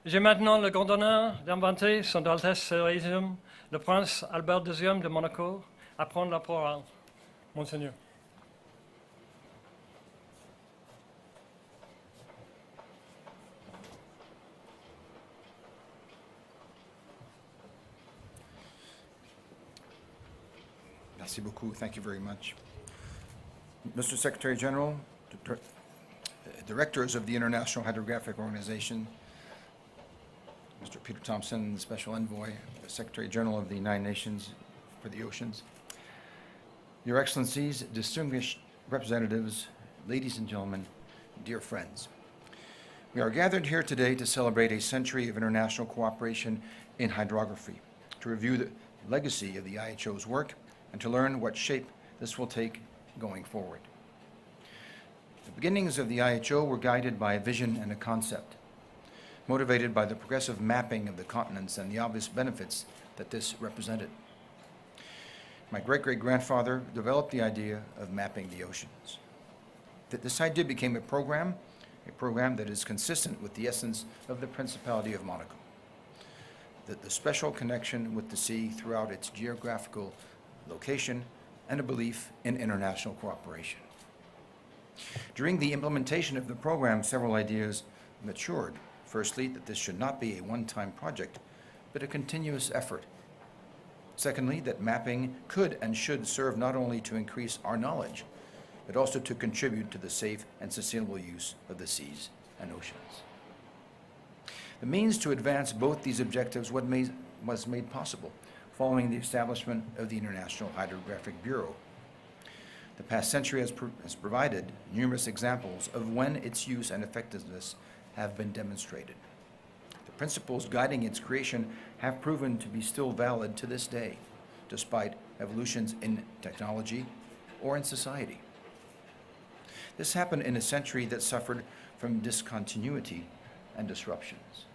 J'ai maintenant le grand honneur d'inviter Son Altesse Sérénissime, le Prince Albert II de Monaco, à prendre la parole. Monseigneur. Merci beaucoup. Thank you very much. Mr. Secretary General, Directors of the International Hydrographic Organization, Mr. Peter Thompson, the Special Envoy, the Secretary General of the United Nations for the Oceans, Your Excellencies, distinguished representatives, ladies and gentlemen, dear friends. We are gathered here today to celebrate a century of international cooperation in hydrography, to review the legacy of the IHO's work, and to learn what shape this will take going forward. The beginnings of the IHO were guided by a vision and a concept, motivated by the progressive mapping of the continents and the obvious benefits that this represented. My great-great-grandfather developed the idea of mapping the oceans. This idea became a program that is consistent with the essence of the Principality of Monaco, the special connection with the sea throughout its geographical location, and a belief in international cooperation. During the implementation of the program, several ideas matured. Firstly, that this should not be a one-time project, but a continuous effort. Secondly, that mapping could and should serve not only to increase our knowledge, but also to contribute to the safe and sustainable use of the seas and oceans. The means to advance both these objectives was made possible following the establishment of the International Hydrographic Bureau. The past century has provided numerous examples of when its use and effectiveness have been demonstrated. The principles guiding its creation have proven to be still valid to this day, despite evolutions in technology or in society. This happened in a century that suffered from discontinuity and disruptions.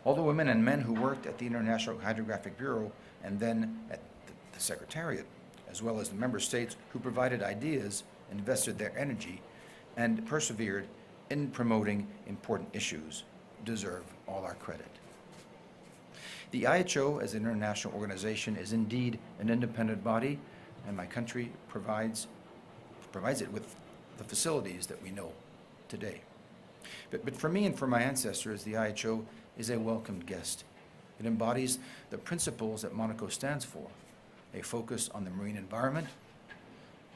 All the women and men who worked at the International Hydrographic Bureau and then at the Secretariat, as well as the member states who provided ideas, invested their energy, and persevered in promoting important issues, deserve all our credit. The IHO, as an international organization, is indeed an independent body, and my country provides it with the facilities that we know today. But for me and for my ancestors, the IHO is a welcomed guest. It embodies the principles that Monaco stands for: a focus on the marine environment,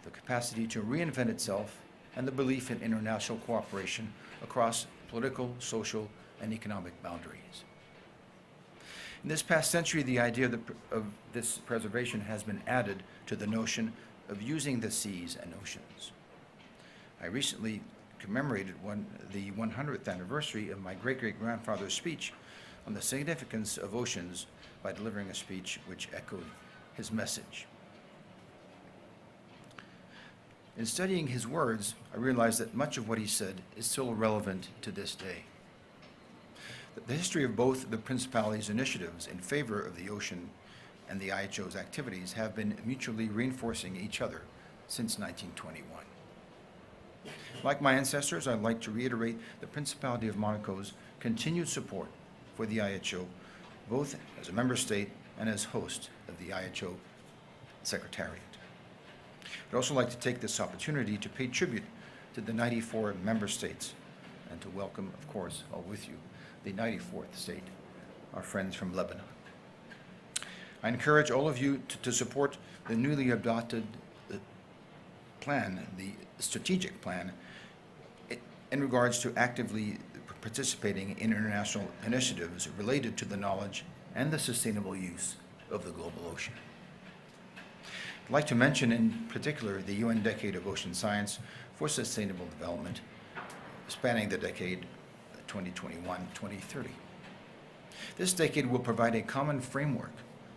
the capacity to reinvent itself, and the belief in international cooperation across political, social, and economic boundaries. In this past century, the idea of this preservation has been added to the notion of using the seas and oceans. I recently commemorated the 100th anniversary of my great-great-grandfather's speech on the significance of oceans by delivering a speech which echoed his message. In studying his words, I realized that much of what he said is still relevant to this day. The history of both the Principality's initiatives in favor of the ocean and the IHO's activities have been mutually reinforcing each other since 1921. Like my ancestors, I'd like to reiterate the Principality of Monaco's continued support for the IHO, both as a member state and as host of the IHO Secretariat. I'd also like to take this opportunity to pay tribute to the 94 member states and to welcome, of course, all with you, the 94th state, our friends from Lebanon. I encourage all of you to support the newly adopted plan, the strategic plan, in regards to actively participating in international initiatives related to the knowledge and the sustainable use of the global ocean. I'd like to mention in particular the UN Decade of Ocean Science for Sustainable Development, spanning the decade 2021-2030. This decade will provide a common framework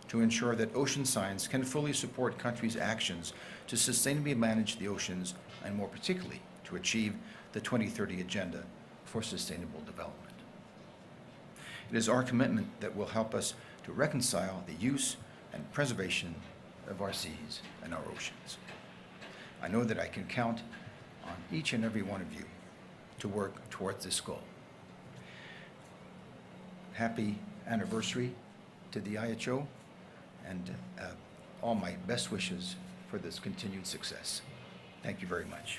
to ensure that ocean science can fully support countries' actions to sustainably manage the oceans, and more particularly, to achieve the 2030 Agenda for Sustainable Development. It is our commitment that will help us to reconcile the use and preservation of our seas and our oceans. I know that I can count on each and every one of you to work towards this goal. happy anniversary to the IHO, and all my best wishes for this continued success. Thank you very much.